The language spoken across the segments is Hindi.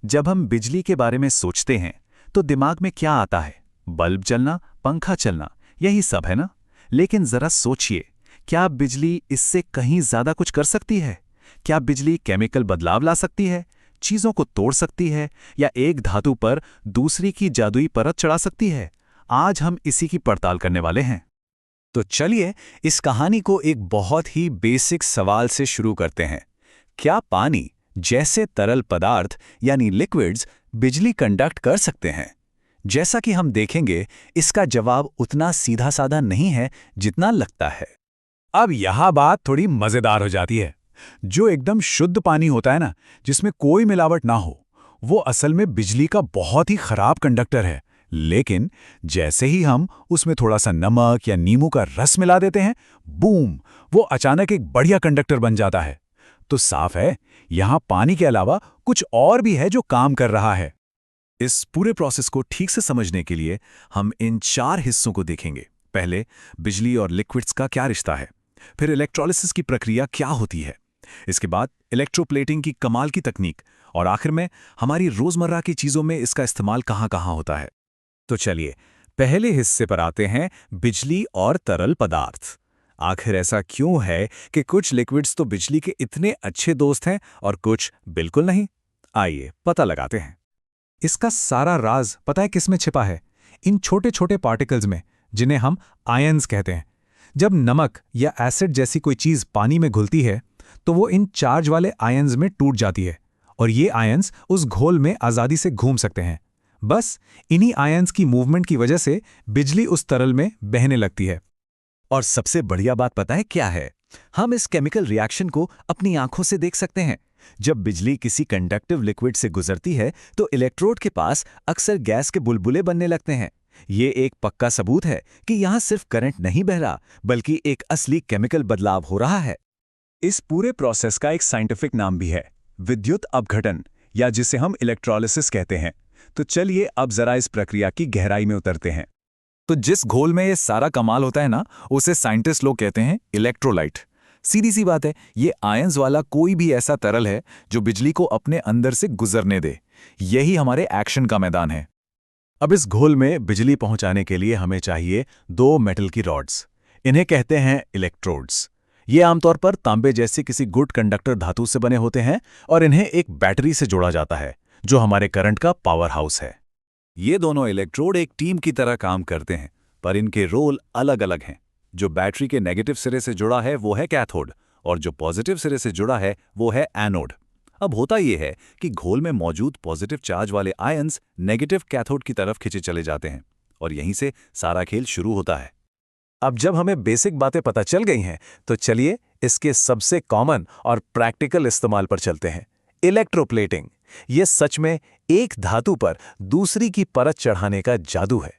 जब हम बिजली के बारे में सोचते हैं तो दिमाग में क्या आता है? बल्ब जलना, पंखा चलना, यही सब है ना? लेकिन जरा सोचिए, क्या बिजली इससे कहीं ज्यादा कुछ कर सकती है? क्या बिजली केमिकल बदलाव ला सकती है, चीजों को तोड़ सकती है, या एक धातु पर दूसरी की जादुई परत चढ़ा सकती है? आज हम इसी की पड़ताल करने वाले हैं। तो चलिए इस कहानी को एक बहुत ही बेसिक सवाल से शुरू करते हैं। क्या पानी जैसे तरल पदार्थ यानी लिक्विड्स बिजली कंडक्ट कर सकते हैं? जैसा कि हम देखेंगे, इसका जवाब उतना सीधा साधा नहीं है जितना लगता है। अब यह बात थोड़ी मजेदार हो जाती है। जो एकदम शुद्ध पानी होता है ना, जिसमें कोई मिलावट ना हो, वो असल में बिजली का बहुत ही खराब कंडक्टर है। लेकिन जैसे ही हम उसमें थोड़ा सा नमक या नींबू का रस मिला देते हैं, बूम, वो अचानक एक बढ़िया कंडक्टर बन जाता है। तो साफ है, यहां पानी के अलावा कुछ और भी है जो काम कर रहा है। इस पूरे प्रोसेस को ठीक से समझने के लिए हम इन 4 हिस्सों को देखेंगे। पहले, बिजली और लिक्विड्स का क्या रिश्ता है। फिर इलेक्ट्रोलिसिस की प्रक्रिया क्या होती है। इसके बाद इलेक्ट्रोप्लेटिंग की कमाल की तकनीक, और आखिर में हमारी रोजमर्रा की चीजों में इसका इस्तेमाल कहां-कहां होता है। तो चलिए पहले हिस्से पर आते हैं, बिजली और तरल पदार्थ। आखिर ऐसा क्यों है कि कुछ लिक्विड्स तो बिजली के इतने अच्छे दोस्त हैं और कुछ बिल्कुल नहीं? आइए पता लगाते हैं। इसका सारा राज पता है किसमें छिपा है? इन छोटे छोटे पार्टिकल्स में, जिन्हें हम आयन्स कहते हैं। जब नमक या एसिड जैसी कोई चीज पानी में घुलती है, तो वो इन चार्ज वाले आयन्स में टूट जाती है, और ये आयन्स उस घोल में आजादी से घूम सकते हैं। बस इन्हीं आयन्स की मूवमेंट की वजह से बिजली उस तरल में बहने लगती है। और सबसे बढ़िया बात पता है क्या है? हम इस केमिकल रिएक्शन को अपनी आंखों से देख सकते हैं। जब बिजली किसी कंडक्टिव लिक्विड से गुजरती है तो इलेक्ट्रोड के पास अक्सर गैस के बुलबुले बनने लगते हैं। ये एक पक्का सबूत है कि यहाँ सिर्फ करंट नहीं बह रहा, बल्कि एक असली केमिकल बदलाव हो रहा है। इस पूरे प्रोसेस का एक साइंटिफिक नाम भी है, विद्युत अपघटन, या जिसे हम इलेक्ट्रोलिसिस कहते हैं। तो चलिए अब जरा इस प्रक्रिया की गहराई में उतरते हैं। तो जिस घोल में ये सारा कमाल होता है ना, उसे साइंटिस्ट लोग कहते हैं इलेक्ट्रोलाइट। सीधी सी बात है, ये आयंस वाला कोई भी ऐसा तरल है जो बिजली को अपने अंदर से गुजरने दे। यही हमारे एक्शन का मैदान है। अब इस घोल में बिजली पहुंचाने के लिए हमें चाहिए 2 मेटल की रॉड्स। इन्हें कहते हैं इलेक्ट्रोड्स। ये आमतौर पर तांबे जैसे किसी गुड कंडक्टर धातु से बने होते हैं, और इन्हें एक बैटरी से जोड़ा जाता है, जो हमारे करंट का पावर हाउस है। ये दोनों इलेक्ट्रोड एक टीम की तरह काम करते हैं, पर इनके रोल अलग अलग हैं। जो बैटरी के नेगेटिव सिरे से जुड़ा है वो है कैथोड, और जो पॉजिटिव सिरे से जुड़ा है वो है एनोड। अब होता यह है कि घोल में मौजूद पॉजिटिव चार्ज वाले आयंस नेगेटिव कैथोड की तरफ खिंचे चले जाते हैं, और यहीं से सारा खेल शुरू होता है। अब जब हमें बेसिक बातें पता चल गई हैं, तो चलिए इसके सबसे कॉमन और प्रैक्टिकल इस्तेमाल पर चलते हैं, इलेक्ट्रोप्लेटिंग। ये सच में एक धातु पर दूसरी की परत चढ़ाने का जादू है।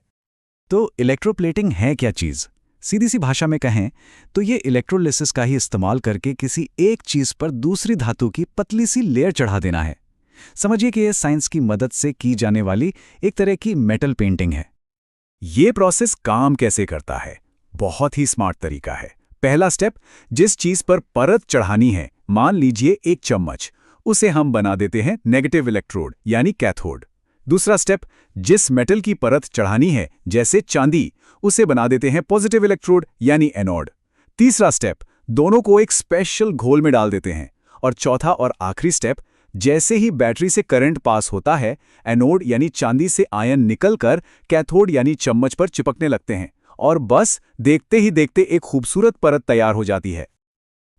तो इलेक्ट्रोप्लेटिंग है क्या चीज? सीधी सी भाषा में कहें तो ये इलेक्ट्रोलिसिस का ही इस्तेमाल करके किसी एक चीज पर दूसरी धातु की पतली सी लेयर चढ़ा देना है। समझिए कि यह साइंस की मदद से की जाने वाली एक तरह की मेटल पेंटिंग है। ये प्रोसेस काम कैसे करता है? बहुत ही स्मार्ट तरीका है। पहला स्टेप, जिस चीज पर परत चढ़ानी है, मान लीजिए एक चम्मच, उसे हम बना देते हैं नेगेटिव इलेक्ट्रोड यानी कैथोड। दूसरा स्टेप, जिस मेटल की परत चढ़ानी है, जैसे चांदी, उसे बना देते हैं पॉजिटिव इलेक्ट्रोड यानी एनोड। तीसरा स्टेप, दोनों को एक स्पेशल घोल में डाल देते हैं। और चौथा और आखिरी स्टेप, जैसे ही बैटरी से करंट पास होता है, एनोड यानी चांदी से आयन निकलकर कैथोड यानी चम्मच पर चिपकने लगते हैं, और बस देखते ही देखते एक खूबसूरत परत तैयार हो जाती है।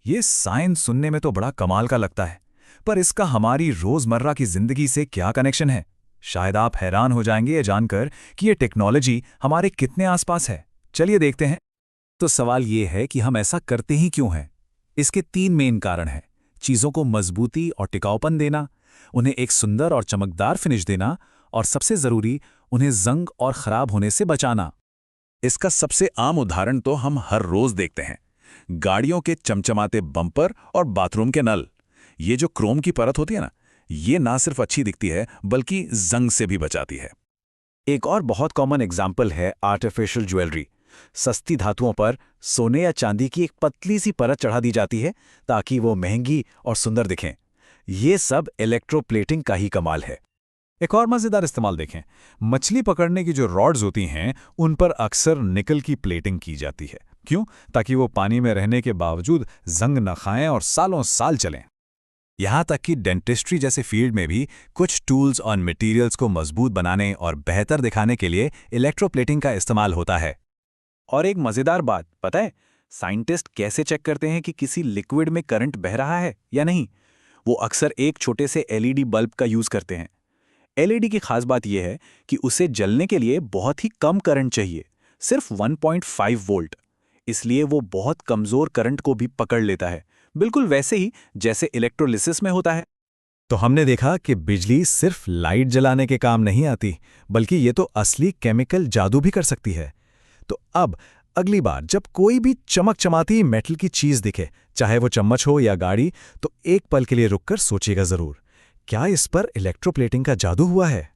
ये साइंस सुनने में तो बड़ा कमाल का लगता है, पर इसका हमारी रोजमर्रा की जिंदगी से क्या कनेक्शन है? शायद आप हैरान हो जाएंगे ये जानकर कि ये टेक्नोलॉजी हमारे कितने आसपास है। चलिए देखते हैं। तो सवाल ये है कि हम ऐसा करते ही क्यों हैं? इसके 3 मेन कारण हैं। चीज़ों को मजबूती और टिकाऊपन देना, उन्हें एक सुंदर और चमकदार फिनिश देना, और सबसे ज़रूरी, उन्हें जंग और ख़राब होने से बचाना। इसका सबसे आम उदाहरण तो हम हर रोज देखते हैं, गाड़ियों के चमचमाते बम्पर और बाथरूम के नल। ये जो क्रोम की परत होती है ना, ये ना सिर्फ अच्छी दिखती है बल्कि जंग से भी बचाती है। एक और बहुत कॉमन एग्जाम्पल है आर्टिफिशियल ज्वेलरी। सस्ती धातुओं पर सोने या चांदी की एक पतली सी परत चढ़ा दी जाती है ताकि वो महंगी और सुंदर दिखें। ये सब इलेक्ट्रोप्लेटिंग का ही कमाल है। एक और मज़ेदार इस्तेमाल देखें। मछली पकड़ने की जो रॉड्स होती हैं उन पर अक्सर निकल की प्लेटिंग की जाती है। क्यों? ताकि वो पानी में रहने के बावजूद जंग न खाएं और सालों साल चलें। यहाँ तक कि डेंटिस्ट्री जैसे फील्ड में भी कुछ टूल्स और मटेरियल्स को मजबूत बनाने और बेहतर दिखाने के लिए इलेक्ट्रोप्लेटिंग का इस्तेमाल होता है। और एक मज़ेदार बात पता है, साइंटिस्ट कैसे चेक करते हैं कि किसी लिक्विड में करंट बह रहा है या नहीं? वो अक्सर एक छोटे से एलईडी बल्ब का यूज़ करते हैं। एलईडी की खास बात यह है कि उसे जलने के लिए बहुत ही कम करंट चाहिए, सिर्फ 1.5 वोल्ट। इसलिए वो बहुत कमज़ोर करंट को भी पकड़ लेता है, बिल्कुल वैसे ही जैसे इलेक्ट्रोलिसिस में होता है। तो हमने देखा कि बिजली सिर्फ लाइट जलाने के काम नहीं आती, बल्कि ये तो असली केमिकल जादू भी कर सकती है। तो अब अगली बार जब कोई भी चमकचमाती मेटल की चीज़ दिखे, चाहे वो चम्मच हो या गाड़ी, तो एक पल के लिए रुककर सोचिएगा ज़रूर, क्या इस पर इलेक्ट्रोप्लेटिंग का जादू हुआ है?